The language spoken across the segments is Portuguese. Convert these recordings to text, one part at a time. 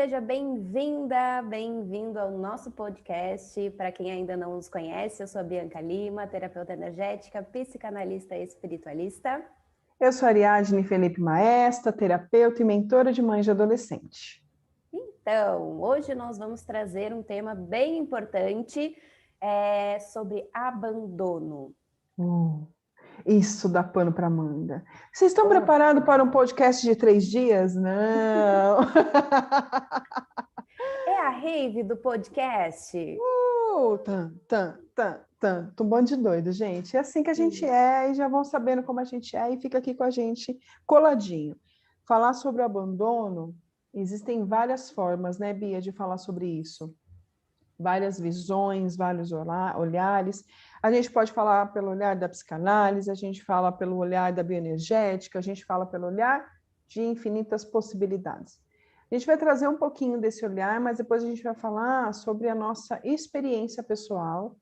Seja bem-vinda, bem-vindo ao nosso podcast. Para quem ainda não nos conhece, eu sou a Bianca Lima, terapeuta energética, psicanalista e espiritualista. Eu sou Ariadne Felipe Maesta, terapeuta e mentora de mães de adolescente. Então, hoje nós vamos trazer um tema bem importante sobre abandono. Isso dá pano para manga. Vocês estão preparados para um podcast de 3 dias? Não! É a rave do podcast? Um bando de doido, gente. É assim que a gente é, e já vão sabendo como a gente é, e fica aqui com a gente coladinho. Falar sobre o abandono, existem várias formas, né, Bia, de falar sobre isso. Várias visões, vários olhares. A gente pode falar pelo olhar da psicanálise, a gente fala pelo olhar da bioenergética, a gente fala pelo olhar de infinitas possibilidades. A gente vai trazer um pouquinho desse olhar, mas depois a gente vai falar sobre a nossa experiência pessoal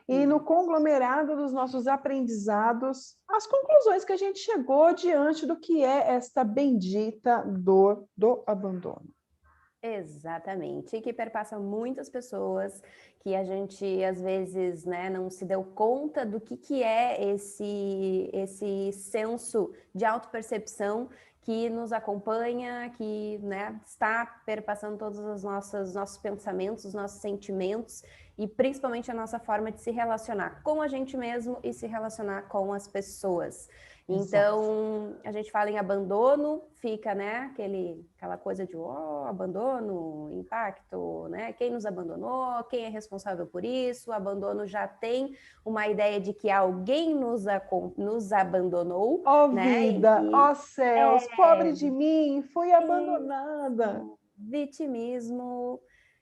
e no conglomerado dos nossos aprendizados, as conclusões que a gente chegou diante do que é esta bendita dor do abandono. Exatamente, e que perpassa muitas pessoas, que a gente às vezes, né, não se deu conta do que é esse senso de autopercepção que nos acompanha, que, né, está perpassando todos os nossos pensamentos, os nossos sentimentos e principalmente a nossa forma de se relacionar com a gente mesmo e se relacionar com as pessoas. Então, a gente fala em abandono, fica, né, aquela coisa de abandono, impacto, né? Quem nos abandonou, quem é responsável por isso? O abandono já tem uma ideia de que alguém nos abandonou, né? Vida, céus, pobre de mim, fui abandonada. Vitimismo,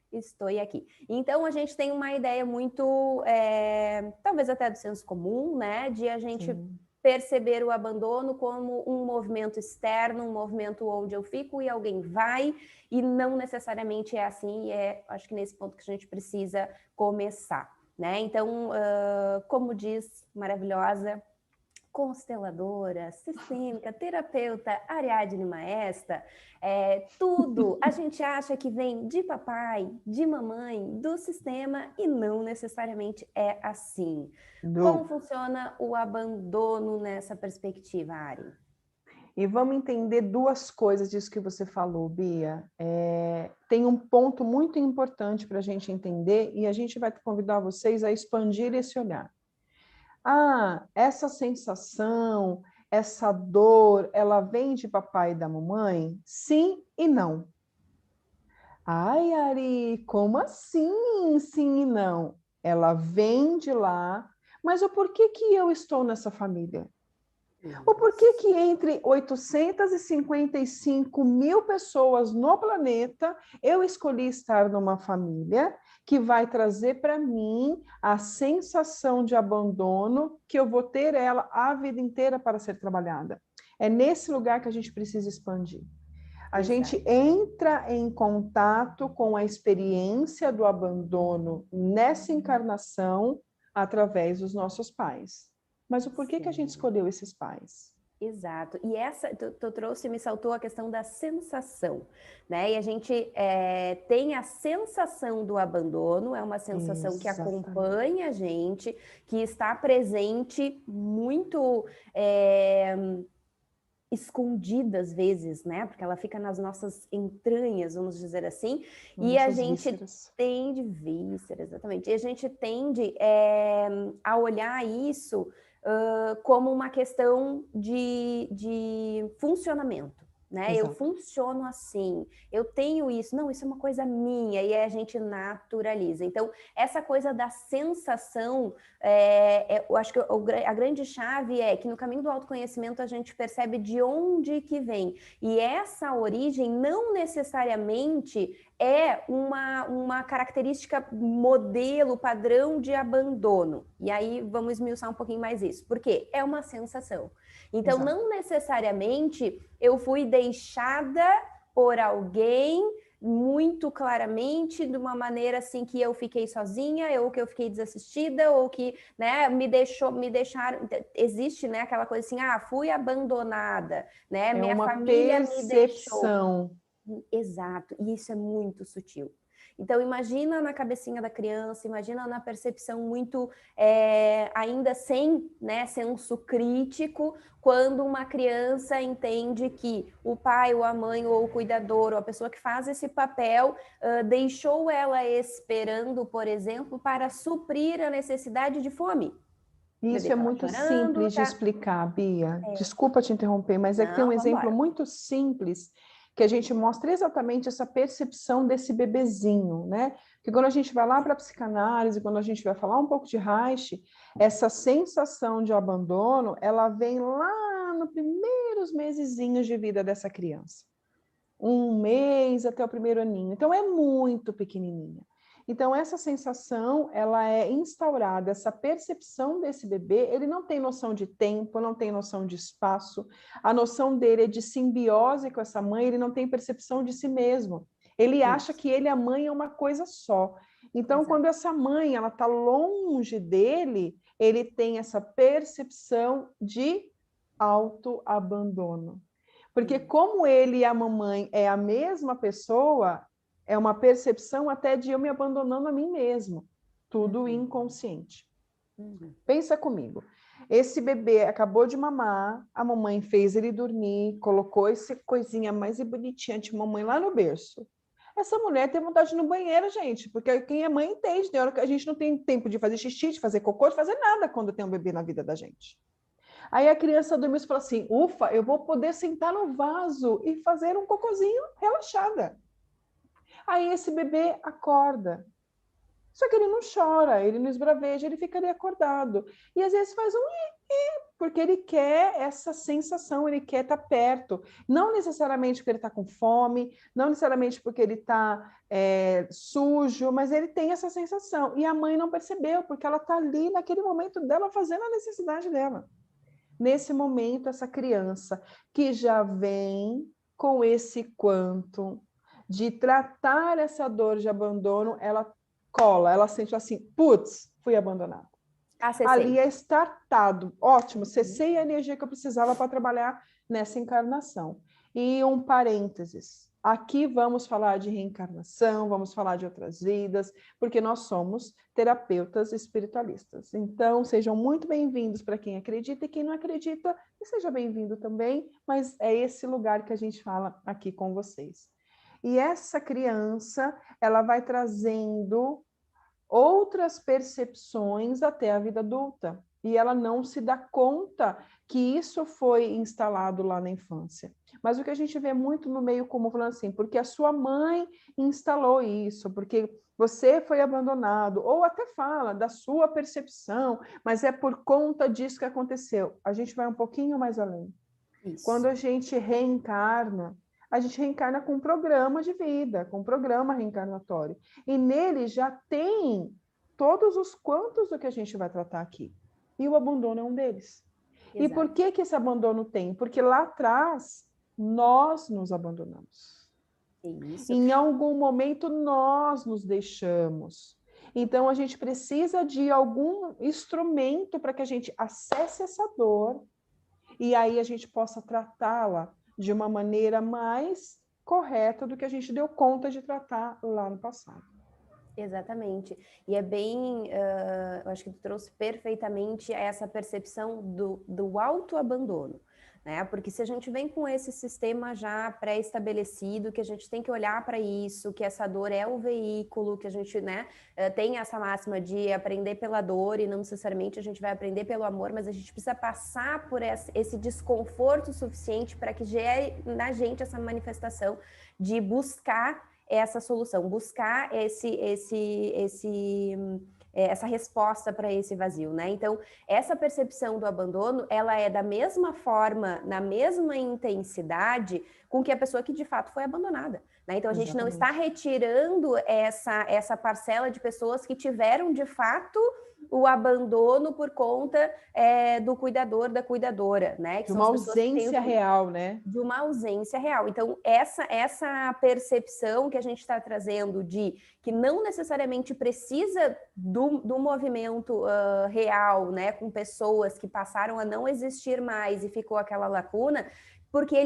estou aqui. Então, a gente tem uma ideia muito, talvez até do senso comum, né? De a gente perceber o abandono como um movimento externo, um movimento onde eu fico e alguém vai, e não necessariamente é assim, e acho que nesse ponto que a gente precisa começar, né? Então, como diz maravilhosa, consteladora, sistêmica, terapeuta, Ariadne Maesta, tudo a gente acha que vem de papai, de mamãe, do sistema, e não necessariamente é assim. Como funciona o abandono nessa perspectiva, Ari? E vamos entender duas coisas disso que você falou, Bia. Tem um ponto muito importante para a gente entender, e a gente vai convidar vocês a expandir esse olhar. Essa sensação, essa dor, ela vem de papai e da mamãe? Sim e não. Ai, Ari, como assim? Sim e não. Ela vem de lá, mas o porquê que eu estou nessa família? O porquê que entre 855 mil pessoas no planeta, eu escolhi estar numa família que vai trazer para mim a sensação de abandono, que eu vou ter ela a vida inteira para ser trabalhada. É nesse lugar que a gente precisa expandir. A gente entra em contato com a experiência do abandono nessa encarnação através dos nossos pais. Mas o porquê que a gente escolheu esses pais? Exato. E tu trouxe, me saltou a questão da sensação, né? E a gente tem a sensação do abandono, é uma sensação que acompanha a gente, que está presente muito escondida às vezes, né? Porque ela fica nas nossas entranhas, vamos dizer assim, e a gente tende, vísceras, exatamente, e a gente tende a olhar isso como uma questão de funcionamento, né? Eu funciono assim, eu tenho isso, não, isso é uma coisa minha, e aí a gente naturaliza. Então, essa coisa da sensação, eu acho que a grande chave é que no caminho do autoconhecimento a gente percebe de onde que vem, e essa origem não necessariamente é uma característica modelo, padrão de abandono. E aí vamos esmiuçar um pouquinho mais isso. Por quê? É uma sensação. Então, não necessariamente eu fui deixada por alguém muito claramente, de uma maneira assim que eu fiquei sozinha, ou que eu fiquei desassistida, ou que, né, me deixaram. Existe, né, aquela coisa assim, fui abandonada, né? Minha família me deixou. Exato, e isso é muito sutil. Então, imagina na cabecinha da criança, imagina na percepção muito, ainda sem, né, senso crítico, quando uma criança entende que o pai, ou a mãe, ou o cuidador, ou a pessoa que faz esse papel, deixou ela esperando, por exemplo, para suprir a necessidade de fome. Isso é muito simples de explicar, Bia. Desculpa te interromper, mas é que tem um exemplo muito simples que a gente mostra exatamente essa percepção desse bebezinho, né? Que quando a gente vai lá para a psicanálise, quando a gente vai falar um pouco de Reich, essa sensação de abandono, ela vem lá nos primeiros mesezinhos de vida dessa criança. 1 mês até o primeiro aninho. Então, é muito pequenininha. Então, essa sensação, ela é instaurada, essa percepção desse bebê, ele não tem noção de tempo, não tem noção de espaço, a noção dele é de simbiose com essa mãe, ele não tem percepção de si mesmo. Ele acha que ele e a mãe é uma coisa só. Então, exato, quando essa mãe, ela está longe dele, ele tem essa percepção de autoabandono. Porque como ele e a mamãe é a mesma pessoa, é uma percepção até de eu me abandonando a mim mesmo. Tudo inconsciente. Pensa comigo. Esse bebê acabou de mamar, a mamãe fez ele dormir, colocou essa coisinha mais bonitinha de mamãe lá no berço. Essa mulher tem vontade de ir no banheiro, gente, porque quem é mãe entende, tem hora que a gente não tem tempo de fazer xixi, de fazer cocô, de fazer nada quando tem um bebê na vida da gente. Aí a criança dormiu e falou assim, ufa, eu vou poder sentar no vaso e fazer um cocôzinho relaxada. Aí esse bebê acorda. Só que ele não chora, ele não esbraveja, ele fica ali acordado. E às vezes faz um porque ele quer essa sensação, ele quer estar perto. Não necessariamente porque ele está com fome, não necessariamente porque ele está sujo, mas ele tem essa sensação. E a mãe não percebeu, porque ela está ali naquele momento dela fazendo a necessidade dela. Nesse momento, essa criança que já vem com esse quanto de tratar essa dor de abandono, ela cola, ela sente assim, putz, fui abandonada. Ali é startado, ótimo, cessei a energia que eu precisava para trabalhar nessa encarnação. E um parênteses, aqui vamos falar de reencarnação, vamos falar de outras vidas, porque nós somos terapeutas espiritualistas. Então, sejam muito bem-vindos para quem acredita e quem não acredita, e seja bem-vindo também, mas é esse lugar que a gente fala aqui com vocês. E essa criança, ela vai trazendo outras percepções até a vida adulta. E ela não se dá conta que isso foi instalado lá na infância. Mas o que a gente vê muito no meio comum falando assim, porque a sua mãe instalou isso, porque você foi abandonado, ou até fala da sua percepção, mas é por conta disso que aconteceu. A gente vai um pouquinho mais além. Isso. Quando a gente reencarna com um programa de vida, com um programa reencarnatório. E nele já tem todos os quantos do que a gente vai tratar aqui. E o abandono é um deles. Exato. E por que esse abandono tem? Porque lá atrás, nós nos abandonamos. Isso. Em algum momento, nós nos deixamos. Então, a gente precisa de algum instrumento para que a gente acesse essa dor e aí a gente possa tratá-la de uma maneira mais correta do que a gente deu conta de tratar lá no passado. Exatamente. E é bem, eu acho que tu trouxe perfeitamente essa percepção do autoabandono, né? Porque se a gente vem com esse sistema já pré-estabelecido, que a gente tem que olhar para isso, que essa dor é o veículo, que a gente, né, tem essa máxima de aprender pela dor e não necessariamente a gente vai aprender pelo amor, mas a gente precisa passar por esse desconforto suficiente para que gere na gente essa manifestação de buscar essa solução, buscar essa resposta para esse vazio, né? Então, essa percepção do abandono, ela é da mesma forma, na mesma intensidade com que a pessoa que de fato foi abandonada, né? Então, a gente não está retirando essa parcela de pessoas que tiveram de fato o abandono por conta do cuidador, da cuidadora, né? Que de uma ausência real, né? De uma ausência real. Então, essa percepção que a gente está trazendo de que não necessariamente precisa do movimento real, né? Com pessoas que passaram a não existir mais e ficou aquela lacuna, porque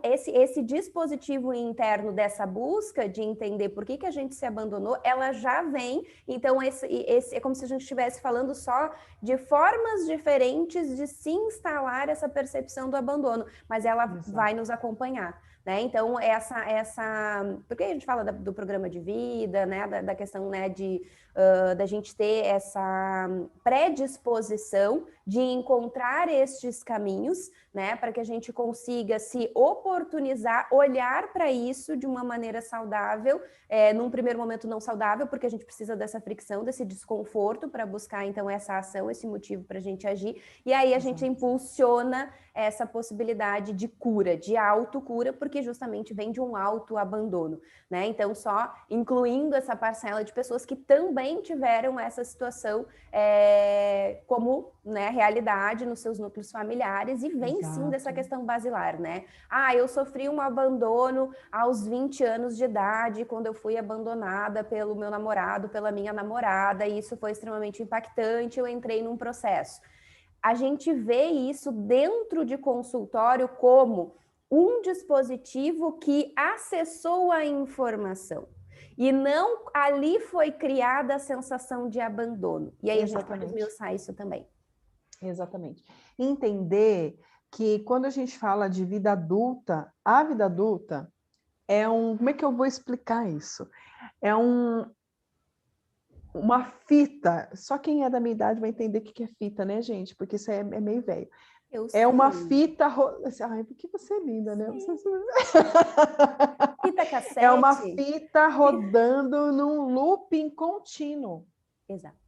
esse dispositivo interno dessa busca de entender por que a gente se abandonou, ela já vem, então esse é como se a gente estivesse falando só de formas diferentes de se instalar essa percepção do abandono, mas ela vai nos acompanhar. Né? Então, porque a gente fala do programa de vida, né? da questão, né, da gente ter essa predisposição de encontrar estes caminhos, né, para que a gente consiga se oportunizar, olhar para isso de uma maneira saudável, num primeiro momento não saudável, porque a gente precisa dessa fricção, desse desconforto para buscar, então, essa ação, esse motivo para a gente agir, e aí a gente impulsiona essa possibilidade de cura, de autocura, porque justamente vem de um autoabandono, né? Então, só incluindo essa parcela de pessoas que também tiveram essa situação como, né, realidade nos seus núcleos familiares, e vem sim dessa questão basilar, né? Eu sofri um abandono aos 20 anos de idade, quando eu fui abandonada pelo meu namorado, pela minha namorada, e isso foi extremamente impactante, eu entrei num processo. A gente vê isso dentro de consultório como um dispositivo que acessou a informação. E não ali foi criada a sensação de abandono. E aí a gente pode esmiuçar isso também. Exatamente. Entender que quando a gente fala de vida adulta, a vida adulta é como é que eu vou explicar isso? É uma fita, só quem é da minha idade vai entender o que é fita, né, gente? Porque isso é meio velho. É uma fita... Ai, porque você é linda, né? Fita cassete. É uma fita rodando num looping contínuo. Exato.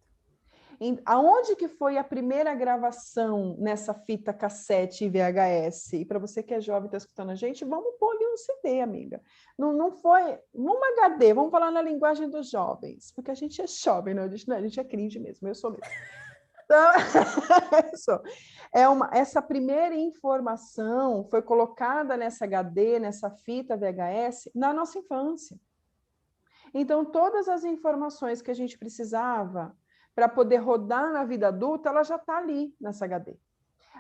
Aonde que foi a primeira gravação nessa fita cassete e VHS? E para você que é jovem e está escutando a gente, vamos pôr ali um CD, amiga. Não foi uma HD, vamos falar na linguagem dos jovens, porque a gente é jovem, né? A gente é cringe mesmo, eu sou mesmo. Então, essa primeira informação foi colocada nessa HD, nessa fita VHS, na nossa infância. Então, todas as informações que a gente precisava para poder rodar na vida adulta, ela já está ali nessa HD.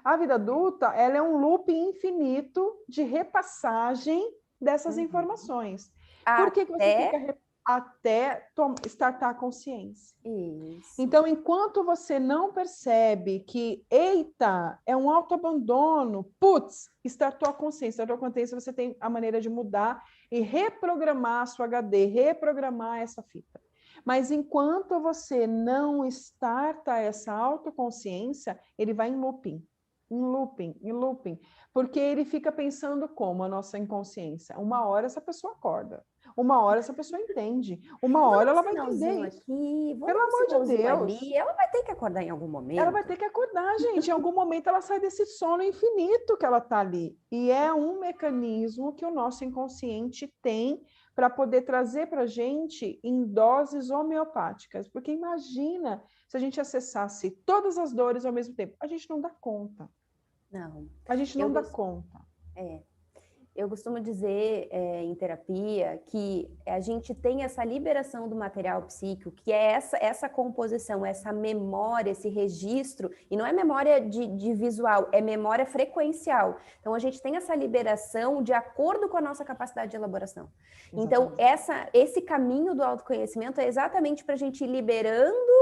A vida adulta, ela é um loop infinito de repassagem dessas informações. Por que você fica até startar a consciência? Isso. Então, enquanto você não percebe que, eita, é um autoabandono, putz, startou a consciência, você tem a maneira de mudar e reprogramar a sua HD, reprogramar essa fita. Mas enquanto você não starta essa autoconsciência, ele vai em looping, porque ele fica pensando como a nossa inconsciência. Uma hora essa pessoa acorda, uma hora essa pessoa entende, uma hora ela vai entender. Aqui, pelo amor de Deus. Ali. Ela vai ter que acordar em algum momento. Ela vai ter que acordar, gente. Em algum momento ela sai desse sono infinito que ela está ali. E é um mecanismo que o nosso inconsciente tem para poder trazer para a gente em doses homeopáticas. Porque imagina se a gente acessasse todas as dores ao mesmo tempo. A gente não dá conta. Não. A gente não dá conta. Eu costumo dizer em terapia que a gente tem essa liberação do material psíquico, que é essa composição, essa memória, esse registro, e não é memória de visual, é memória frequencial. Então, a gente tem essa liberação de acordo com a nossa capacidade de elaboração. Exatamente. Então, esse caminho do autoconhecimento é exatamente para a gente ir liberando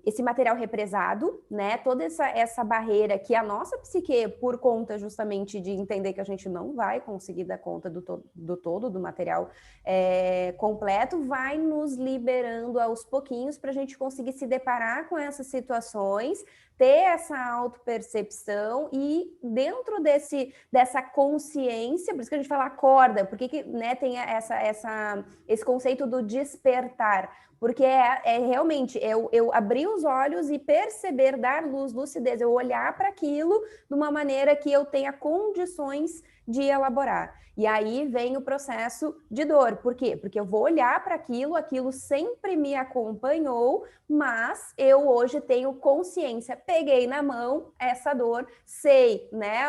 esse material represado, né? Toda essa barreira que a nossa psique, por conta justamente de entender que a gente não vai conseguir dar conta do material completo, vai nos liberando aos pouquinhos para a gente conseguir se deparar com essas situações, ter essa autopercepção e dentro dessa consciência, por isso que a gente fala acorda, porque né, tem esse conceito do despertar, porque realmente eu abrir os olhos e perceber, dar luz, lucidez, eu olhar para aquilo de uma maneira que eu tenha condições de elaborar. E aí vem o processo de dor. Por quê? Porque eu vou olhar para aquilo sempre me acompanhou, mas eu hoje tenho consciência peguei na mão essa dor, sei, né,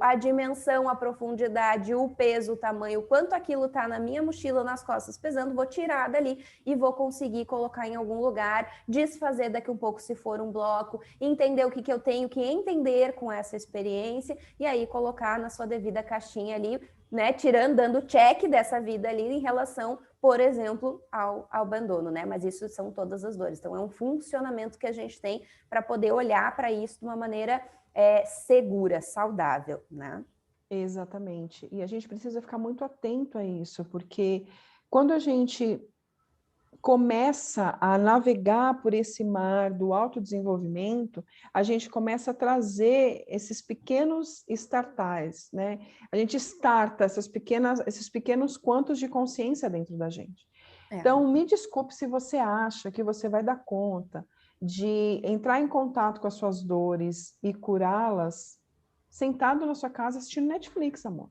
a dimensão, a profundidade, o peso, o tamanho, o quanto aquilo tá na minha mochila, nas costas pesando, vou tirar dali e vou conseguir colocar em algum lugar, desfazer daqui um pouco se for um bloco, entender o que eu tenho que entender com essa experiência e aí colocar na sua devida caixinha ali, né, tirando, dando check dessa vida ali em relação, por exemplo, ao abandono, né? Mas isso são todas as dores. Então, é um funcionamento que a gente tem para poder olhar para isso de uma maneira segura, saudável, né? Exatamente. E a gente precisa ficar muito atento a isso, porque quando a gente começa a navegar por esse mar do autodesenvolvimento, a gente começa a trazer esses pequenos startais, né? A gente starta esses pequenos quantos de consciência dentro da gente. Então, me desculpe se você acha que você vai dar conta de entrar em contato com as suas dores e curá-las sentado na sua casa assistindo Netflix, amor.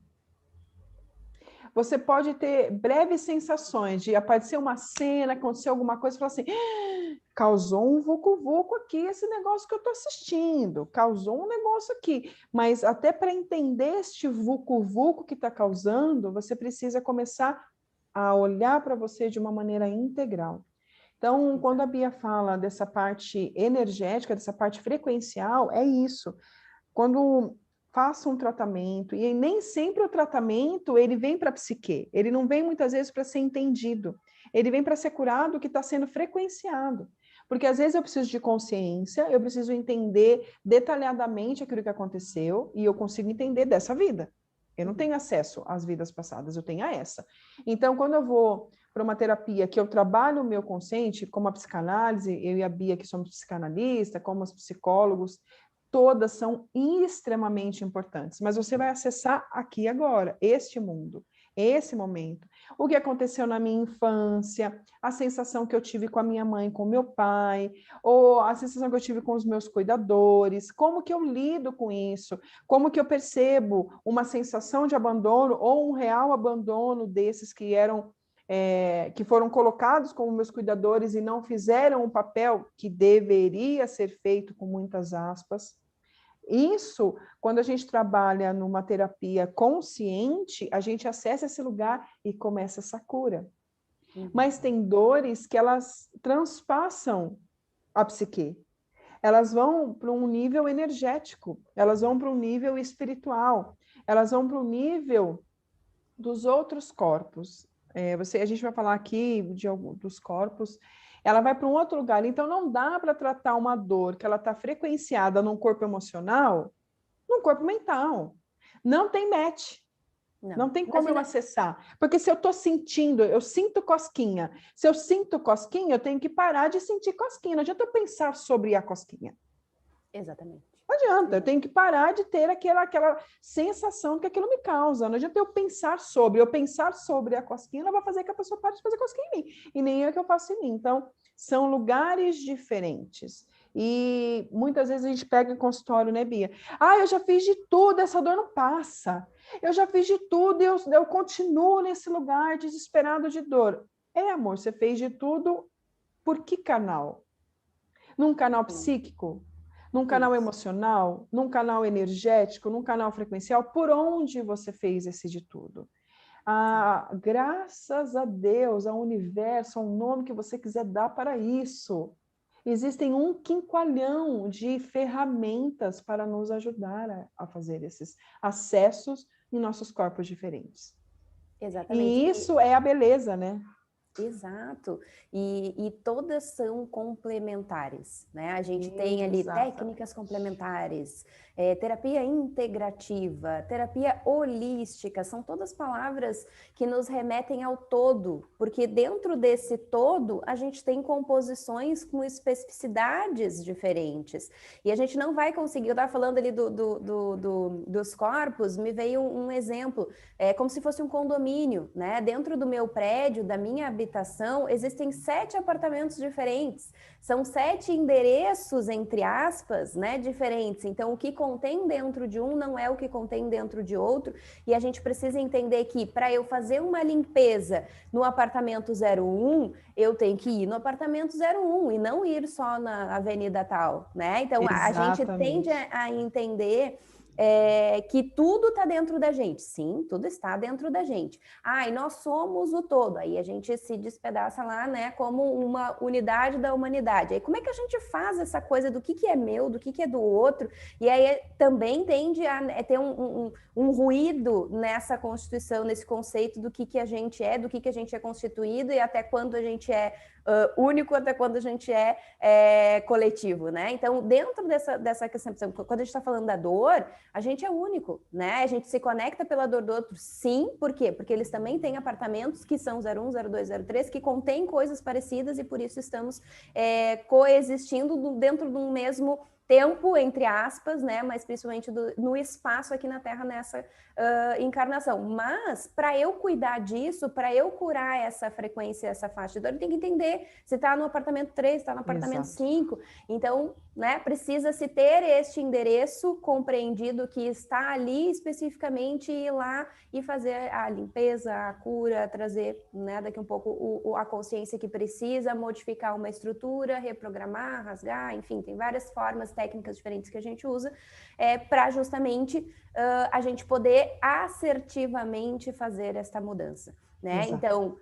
Você pode ter breves sensações de aparecer uma cena, acontecer alguma coisa e falar assim, causou um vucu-vucu aqui esse negócio que eu estou assistindo, causou um negócio aqui. Mas até para entender este vucu-vucu que está causando, você precisa começar a olhar para você de uma maneira integral. Então, quando a Bia fala dessa parte energética, dessa parte frequencial, é isso. Quando faça um tratamento, e nem sempre o tratamento ele vem para a psique, ele não vem muitas vezes para ser entendido, ele vem para ser curado o que está sendo frequenciado. Porque às vezes eu preciso de consciência, eu preciso entender detalhadamente aquilo que aconteceu, e eu consigo entender dessa vida. Eu não tenho acesso às vidas passadas, eu tenho a essa. Então, quando eu vou para uma terapia que eu trabalho o meu consciente, como a psicanálise, eu e a Bia que somos psicanalistas, como os psicólogos, todas são extremamente importantes, mas você vai acessar aqui e agora, este mundo, esse momento. O que aconteceu na minha infância, a sensação que eu tive com a minha mãe, com o meu pai, ou a sensação que eu tive com os meus cuidadores, como que eu lido com isso, como que eu percebo uma sensação de abandono ou um real abandono desses que eram que foram colocados como meus cuidadores e não fizeram o papel que deveria ser feito, com muitas aspas. Isso, quando a gente trabalha numa terapia consciente, a gente acessa esse lugar e começa essa cura. Mas tem dores que elas transpassam a psique. Elas vão para um nível energético, elas vão para um nível espiritual, elas vão para o nível dos outros corpos. A gente vai falar aqui dos corpos, ela vai para um outro lugar. Então, não dá para tratar uma dor que ela está frequenciada num corpo emocional, num corpo mental. Não tem match. Não tem como eu acessar. Porque se eu estou sentindo, eu sinto cosquinha. Se eu sinto cosquinha, eu tenho que parar de sentir cosquinha. Não adianta eu pensar sobre a cosquinha. Exatamente. Não adianta, eu tenho que parar de ter aquela sensação que aquilo me causa. Não adianta eu pensar sobre a cosquinha não vai fazer que a pessoa pare de fazer cosquinha em mim. E nem é que eu faço em mim. Então, são lugares diferentes. E muitas vezes a gente pega em consultório, né, Bia? Eu já fiz de tudo, essa dor não passa. Eu já fiz de tudo e eu continuo nesse lugar desesperado de dor. Amor, você fez de tudo por que canal? Num canal psíquico? Num canal emocional, num canal energético, num canal frequencial, por onde você fez esse de tudo? Graças a Deus, ao universo, ao nome que você quiser dar para isso. Existem um quinqualhão de ferramentas para nos ajudar a fazer esses acessos em nossos corpos diferentes. Exatamente. E isso é a beleza, né? Exato, e todas são complementares, né? A gente tem ali técnicas complementares, terapia integrativa, terapia holística, são todas palavras que nos remetem ao todo, porque dentro desse todo a gente tem composições com especificidades diferentes, e a gente não vai conseguir, eu estava falando ali dos corpos, me veio um exemplo, como se fosse um condomínio, né? Dentro do meu prédio, da minha habitação, habitação, existem 7 apartamentos diferentes. São 7 endereços, entre aspas, né, diferentes. Então, o que contém dentro de um não é o que contém dentro de outro. E a gente precisa entender que, para eu fazer uma limpeza no apartamento 01, eu tenho que ir no apartamento 01 e não ir só na avenida tal, né? Então, a gente tende a entender que tudo está dentro da gente. Sim, tudo está dentro da gente. E nós somos o todo. Aí a gente se despedaça lá, né, como uma unidade da humanidade. Aí como é que a gente faz essa coisa do que é meu, do que é do outro? E aí também tende a ter um ruído nessa constituição, nesse conceito do que a gente é, do que a gente é constituído e até quando a gente é único, até quando a gente é coletivo, né? Então, dentro dessa questão, quando a gente está falando da dor, a gente é único, né? A gente se conecta pela dor do outro, sim. Por quê? Porque eles também têm apartamentos que são 01, 02, 03, que contêm coisas parecidas e por isso estamos coexistindo dentro de um mesmo tempo, entre aspas, né? Mas principalmente no espaço aqui na Terra nessa encarnação. Mas para eu cuidar disso, para eu curar essa frequência, essa faixa de dor, eu tenho que entender se está no apartamento 3, se está no apartamento 5. Então, né, precisa-se ter este endereço compreendido que está ali especificamente, ir lá e fazer a limpeza, a cura, trazer, né, daqui um pouco a consciência que precisa, modificar uma estrutura, reprogramar, rasgar, enfim, tem várias formas, técnicas diferentes que a gente usa para justamente a gente poder assertivamente fazer esta mudança, né? Exato. Então,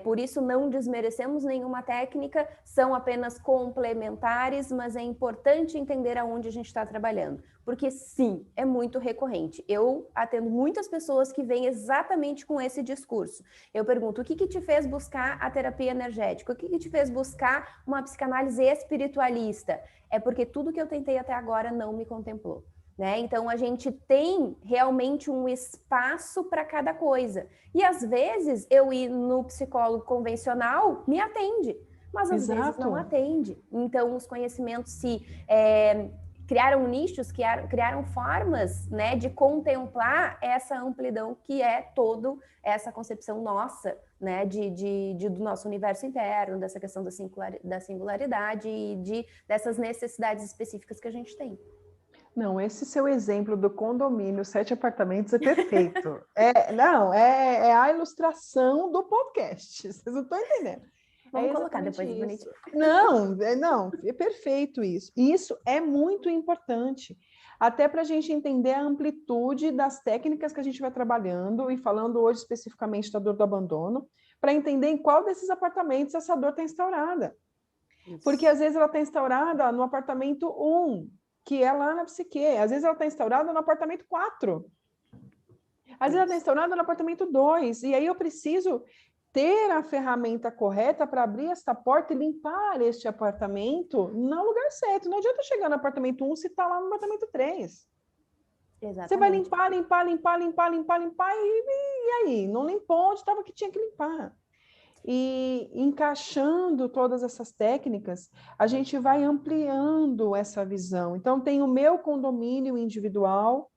por isso não desmerecemos nenhuma técnica, são apenas complementares, mas é importante entender aonde a gente está trabalhando, porque sim, é muito recorrente. Eu atendo muitas pessoas que vêm exatamente com esse discurso. Eu pergunto, o que te fez buscar a terapia energética? O que te fez buscar uma psicanálise espiritualista? É porque tudo que eu tentei até agora não me contemplou. Né? Então, a gente tem realmente um espaço para cada coisa. E, às vezes, eu ir no psicólogo convencional me atende, mas, às vezes, não atende. Então, os conhecimentos se criaram nichos, criaram formas, né, de contemplar essa amplidão que é toda essa concepção nossa, né, do nosso universo interno, dessa questão da singularidade e dessas necessidades específicas que a gente tem. Não, esse seu exemplo do condomínio, 7 apartamentos é perfeito. É a ilustração do podcast. Vocês não estão entendendo. Vamos colocar depois bonitinho. Não, é perfeito isso. Isso é muito importante. Até para a gente entender a amplitude das técnicas que a gente vai trabalhando, e falando hoje especificamente da dor do abandono, para entender em qual desses apartamentos essa dor está instaurada. Isso. Porque às vezes ela está instaurada no apartamento 1, que é lá na psique. Às vezes ela está instaurada no apartamento 4. Às vezes ela está instaurada no apartamento 2. E aí eu preciso ter a ferramenta correta para abrir esta porta e limpar este apartamento no lugar certo. Não adianta chegar no apartamento 1 se está lá no apartamento 3. Exatamente. Você vai limpar e aí? Não limpou onde estava que tinha que limpar. E encaixando todas essas técnicas, a gente vai ampliando essa visão. Então, tem o meu condomínio individual,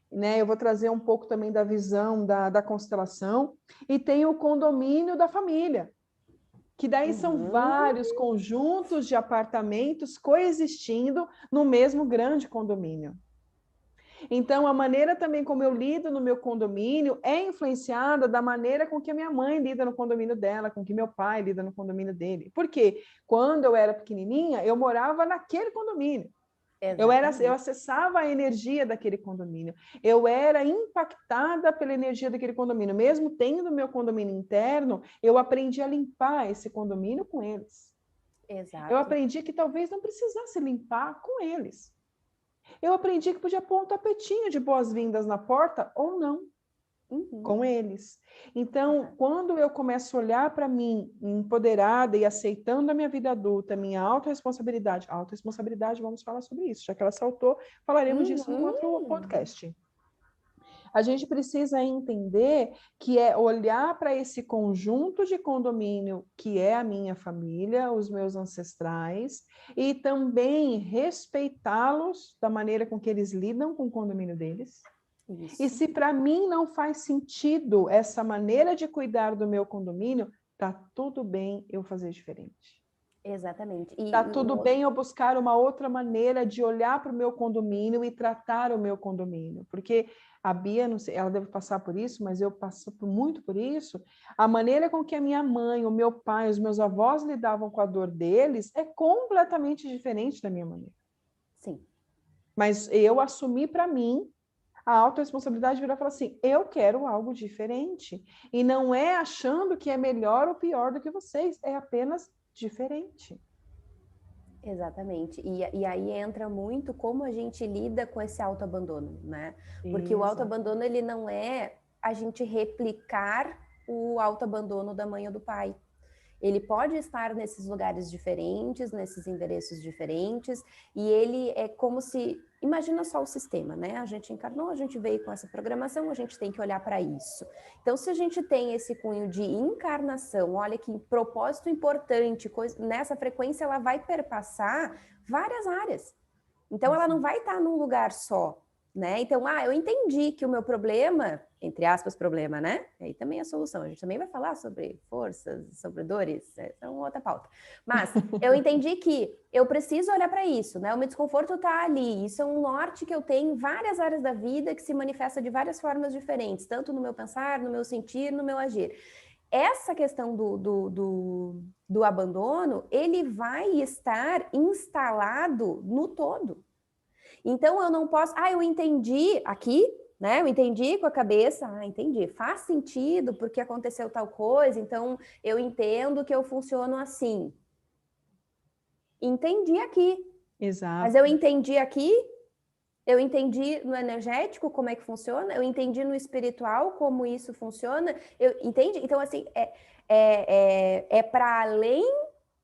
né? Eu vou trazer um pouco também da visão da constelação, e tem o condomínio da família, que daí são vários conjuntos de apartamentos coexistindo no mesmo grande condomínio. Então, a maneira também como eu lido no meu condomínio é influenciada da maneira com que a minha mãe lida no condomínio dela, com que meu pai lida no condomínio dele. Por quê? Quando eu era pequenininha, eu morava naquele condomínio. Eu acessava a energia daquele condomínio. Eu era impactada pela energia daquele condomínio. Mesmo tendo meu condomínio interno, eu aprendi a limpar esse condomínio com eles. Exato. Eu aprendi que talvez não precisasse limpar com eles. Eu aprendi que podia pôr um tapetinho de boas-vindas na porta ou não, com eles. Então, quando eu começo a olhar para mim empoderada e aceitando a minha vida adulta, minha autorresponsabilidade, vamos falar sobre isso, já que ela saltou, falaremos disso no outro podcast. A gente precisa entender que é olhar para esse conjunto de condomínio que é a minha família, os meus ancestrais, e também respeitá-los da maneira com que eles lidam com o condomínio deles. Isso. E se para mim não faz sentido essa maneira de cuidar do meu condomínio, tá tudo bem eu fazer diferente. Exatamente. Tá tudo bem eu buscar uma outra maneira de olhar para o meu condomínio e tratar o meu condomínio, porque a Bia, não sei, ela deve passar por isso, mas eu passo muito por isso. A maneira com que a minha mãe, o meu pai, os meus avós lidavam com a dor deles é completamente diferente da minha maneira. Sim. Mas eu assumi para mim a autorresponsabilidade de virar e falar assim, eu quero algo diferente. E não é achando que é melhor ou pior do que vocês, é apenas diferente. Exatamente. E aí entra muito como a gente lida com esse autoabandono, né? Porque o Exato. autoabandono, ele não é a gente replicar o autoabandono da mãe ou do pai. Ele pode estar nesses lugares diferentes, nesses endereços diferentes, e ele é como se... Imagina só o sistema, né? A gente encarnou, a gente veio com essa programação, a gente tem que olhar para isso. Então, se a gente tem esse cunho de encarnação, olha que propósito importante, nessa frequência ela vai perpassar várias áreas. Então, ela não vai estar num lugar só, né? Então, eu entendi que o meu problema, entre aspas, problema, né? Aí também é a solução. A gente também vai falar sobre forças, sobre dores, é uma outra pauta. Mas eu entendi que eu preciso olhar para isso, né? O meu desconforto está ali. Isso é um norte que eu tenho em várias áreas da vida que se manifesta de várias formas diferentes, tanto no meu pensar, no meu sentir, no meu agir. Essa questão do abandono, ele vai estar instalado no todo. Então, eu não posso... eu entendi aqui, né? Eu entendi com a cabeça, entendi. Faz sentido porque aconteceu tal coisa, então eu entendo que eu funciono assim. Entendi aqui. Exato. Mas eu entendi aqui, eu entendi no energético como é que funciona, eu entendi no espiritual como isso funciona, entende? Então, assim, é para além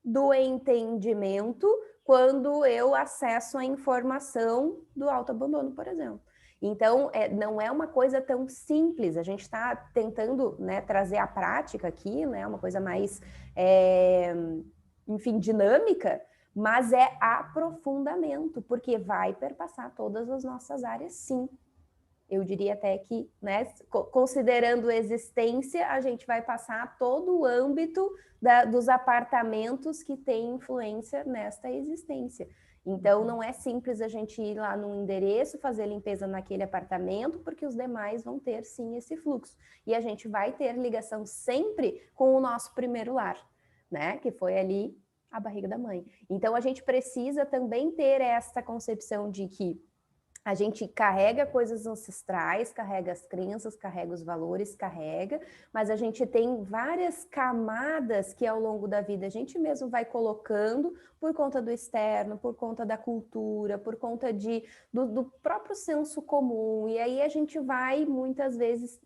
do entendimento quando eu acesso a informação do autoabandono, por exemplo. Então, não é uma coisa tão simples, a gente está tentando, né, trazer a prática aqui, né, uma coisa mais, enfim, dinâmica, mas é aprofundamento, porque vai perpassar todas as nossas áreas, sim. Eu diria até que, né, considerando existência, a gente vai passar todo o âmbito dos apartamentos que têm influência nesta existência. Então, não é simples a gente ir lá num endereço, fazer limpeza naquele apartamento, porque os demais vão ter, sim, esse fluxo. E a gente vai ter ligação sempre com o nosso primeiro lar, né, que foi ali a barriga da mãe. Então, a gente precisa também ter essa concepção de que a gente carrega coisas ancestrais, carrega as crenças, carrega os valores, mas a gente tem várias camadas que ao longo da vida a gente mesmo vai colocando por conta do externo, por conta da cultura, por conta do próprio senso comum. E aí a gente vai, muitas vezes,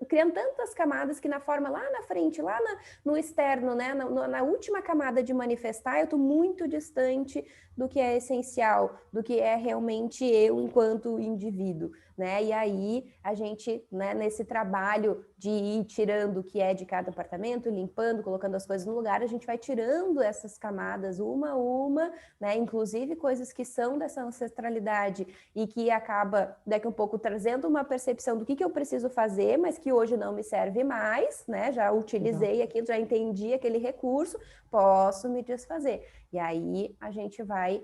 criando tantas camadas que na forma lá na frente, lá no externo, né, na última camada de manifestar, eu estou muito distante do que é essencial, do que é realmente eu enquanto indivíduo, né? E aí a gente, né, nesse trabalho de ir tirando o que é de cada apartamento, limpando, colocando as coisas no lugar, a gente vai tirando essas camadas uma a uma, né? Inclusive coisas que são dessa ancestralidade e que acaba daqui a um pouco trazendo uma percepção do que eu preciso fazer, mas que hoje não me serve mais, né? Já utilizei aquilo, já entendi aquele recurso, posso me desfazer. E aí a gente vai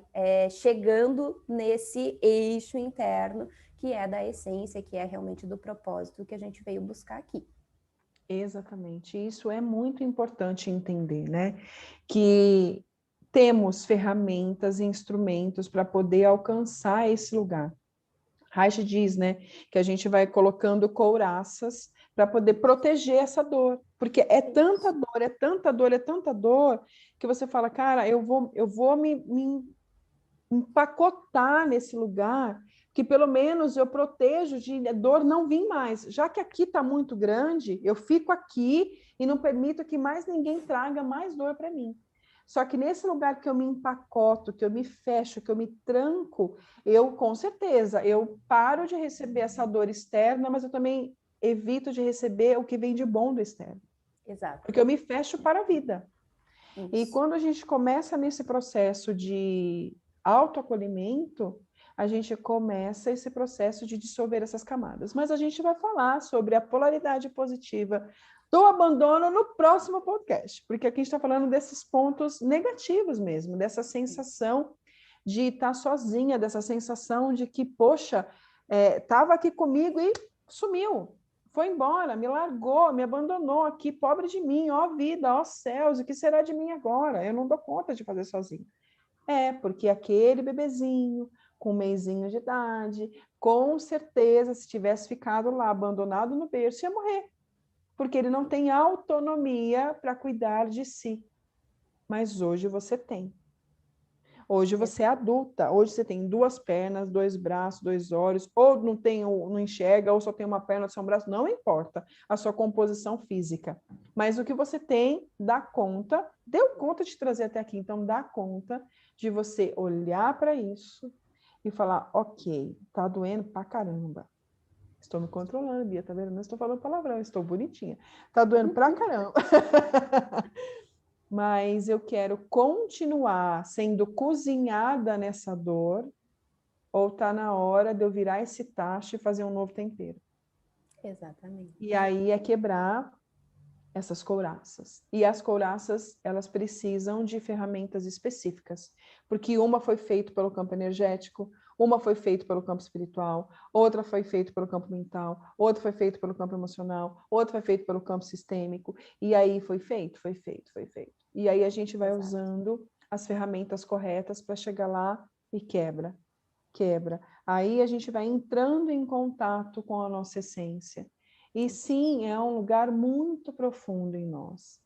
chegando nesse eixo interno que é da essência, que é realmente do propósito que a gente veio buscar aqui. Exatamente, isso é muito importante entender, né? Que temos ferramentas e instrumentos para poder alcançar esse lugar. Reich diz, né, que a gente vai colocando couraças para poder proteger essa dor, porque é tanta dor, é tanta dor, é tanta dor, que você fala, cara, eu vou me empacotar nesse lugar, que pelo menos eu protejo de dor não vir mais. Já que aqui está muito grande, eu fico aqui e não permito que mais ninguém traga mais dor para mim. Só que nesse lugar que eu me empacoto, que eu me fecho, que eu me tranco, eu, com certeza, eu paro de receber essa dor externa, mas eu também evito de receber o que vem de bom do externo. Exato. Porque eu me fecho para a vida. Isso. E quando a gente começa nesse processo de autoacolhimento, a gente começa esse processo de dissolver essas camadas. Mas a gente vai falar sobre a polaridade positiva do abandono no próximo podcast, porque aqui a gente está falando desses pontos negativos mesmo, dessa sensação de estar sozinha, dessa sensação de que, poxa, estava aqui comigo e sumiu, foi embora, me largou, me abandonou aqui, pobre de mim, ó vida, ó céus, o que será de mim agora? Eu não dou conta de fazer sozinho. Porque aquele bebezinho, com 1 mêsinho de idade, com certeza, se tivesse ficado lá, abandonado no berço, ia morrer, porque ele não tem autonomia para cuidar de si. Mas hoje você tem. Hoje você é adulta, hoje você tem 2 pernas, 2 braços, 2 olhos, ou não enxerga, ou só tem uma perna, só um braço, não importa a sua composição física. Mas o que você tem, dá conta, deu conta de trazer até aqui, então dá conta de você olhar para isso e falar, ok, tá doendo pra caramba. Estou me controlando, Bia, tá vendo? Não estou falando palavrão, estou bonitinha. Tá doendo pra caramba. Mas eu quero continuar sendo cozinhada nessa dor, ou tá na hora de eu virar esse tacho e fazer um novo tempero. Exatamente. E aí é quebrar essas couraças. E as couraças, elas precisam de ferramentas específicas, porque uma foi feita pelo campo energético, uma foi feita pelo campo espiritual, outra foi feita pelo campo mental, outra foi feita pelo campo emocional, outra foi feita pelo campo sistêmico, e aí foi feito. E aí a gente vai usando as ferramentas corretas para chegar lá e quebra. Aí a gente vai entrando em contato com a nossa essência. E sim, é um lugar muito profundo em nós.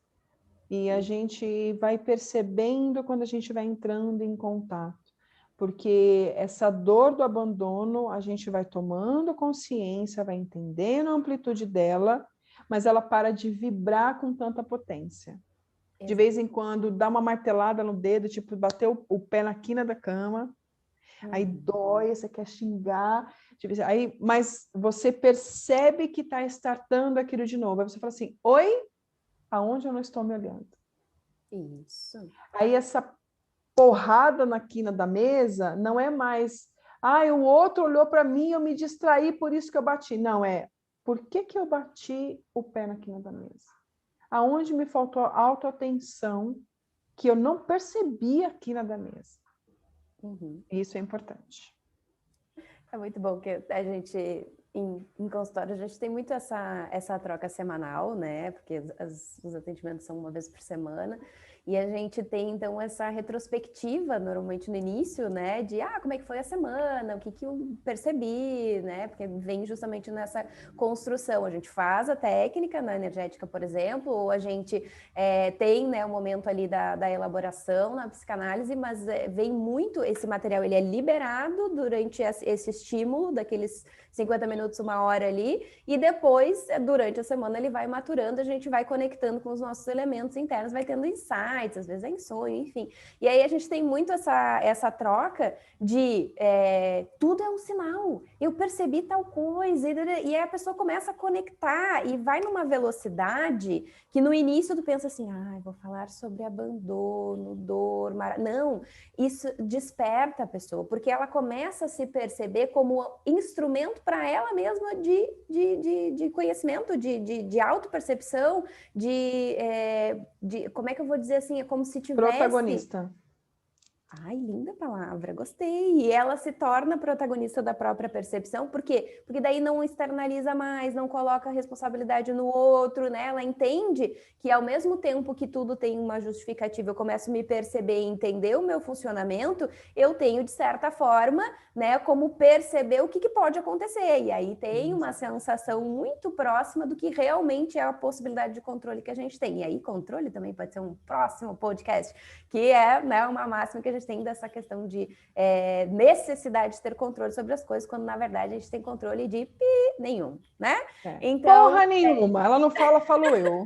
E a gente vai percebendo quando a gente vai entrando em contato. Porque essa dor do abandono, a gente vai tomando consciência, vai entendendo a amplitude dela, mas ela para de vibrar com tanta potência. De vez em quando, dá uma martelada no dedo, tipo, bateu o pé na quina da cama, aí dói, você quer xingar, aí, mas você percebe que está startando aquilo de novo. Aí você fala assim, oi? Aonde eu não estou me olhando? Isso. Aí essa porrada na quina da mesa não é mais, o outro olhou para mim, eu me distraí, por isso que eu bati. Não, por que eu bati o pé na quina da mesa? Aonde me faltou autoatenção que eu não percebi a quina da mesa. Isso é importante. É muito bom que a gente, em consultório, a gente tem muito essa troca semanal, né? Porque os atendimentos são uma vez por semana. E a gente tem, então, essa retrospectiva, normalmente no início, né? De, como é que foi a semana, o que eu percebi, né? Porque vem justamente nessa construção. A gente faz a técnica na energética, por exemplo, ou a gente tem, né, o momento ali da elaboração na psicanálise, mas vem muito, esse material, ele é liberado durante esse estímulo, daqueles 50 minutos, 1 hora ali, e depois, durante a semana, ele vai maturando, a gente vai conectando com os nossos elementos internos, vai tendo insights, às vezes é em sonho, enfim. E aí a gente tem muito essa troca de tudo é um sinal, eu percebi tal coisa, e aí a pessoa começa a conectar e vai numa velocidade que no início tu pensa assim, vou falar sobre abandono, dor, não, isso desperta a pessoa, porque ela começa a se perceber como instrumento para ela mesma de conhecimento, de autopercepção, como é que eu vou dizer assim, é como se tivesse... Protagonista. Ai, linda palavra, gostei. E ela se torna protagonista da própria percepção, por quê? Porque daí não externaliza mais, não coloca a responsabilidade no outro, né? Ela entende que ao mesmo tempo que tudo tem uma justificativa, eu começo a me perceber e entender o meu funcionamento, eu tenho, de certa forma, né, como perceber o que pode acontecer. E aí tem uma sensação muito próxima do que realmente é a possibilidade de controle que a gente tem. E aí controle também pode ser um próximo podcast, que é, né, uma máxima que a gente tem dessa questão de necessidade de ter controle sobre as coisas, quando na verdade a gente tem controle de nenhum, né? Então, porra nenhuma, ela não fala, falo eu.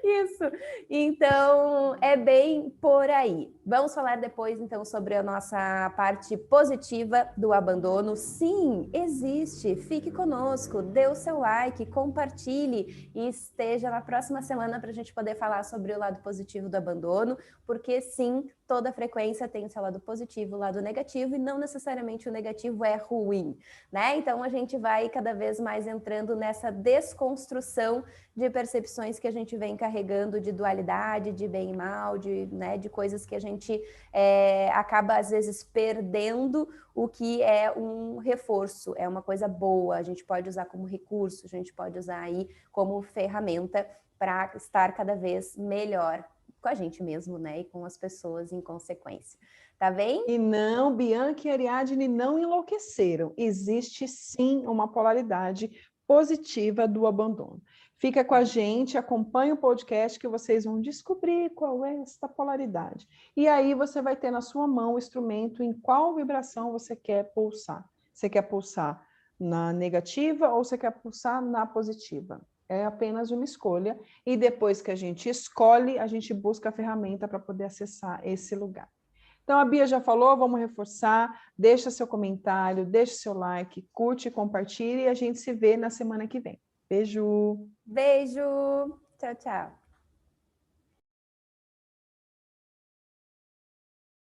Isso, então é bem por aí. Vamos falar depois, então, sobre a nossa parte positiva do abandono. Sim, existe. Fique conosco, dê o seu like, compartilhe e esteja na próxima semana para a gente poder falar sobre o lado positivo do abandono, porque sim, toda frequência tem o seu lado positivo, o lado negativo, e não necessariamente o negativo é ruim, né? Então, a gente vai cada vez mais entrando nessa desconstrução de percepções que a gente vem carregando de dualidade, de bem e mal, de coisas que a gente acaba, às vezes, perdendo o que é um reforço, é uma coisa boa, a gente pode usar como recurso, a gente pode usar aí como ferramenta para estar cada vez melhor com a gente mesmo, né? E com as pessoas em consequência. Tá bem? E não, Bianca e Ariadne não enlouqueceram. Existe sim uma polaridade positiva do abandono. Fica com a gente, acompanhe o podcast que vocês vão descobrir qual é esta polaridade. E aí você vai ter na sua mão o instrumento em qual vibração você quer pulsar. Você quer pulsar na negativa ou você quer pulsar na positiva? É apenas uma escolha. E depois que a gente escolhe, a gente busca a ferramenta para poder acessar esse lugar. Então, a Bia já falou, vamos reforçar. Deixa seu comentário, deixa seu like, curte, compartilhe e a gente se vê na semana que vem. Beijo! Beijo! Tchau, tchau!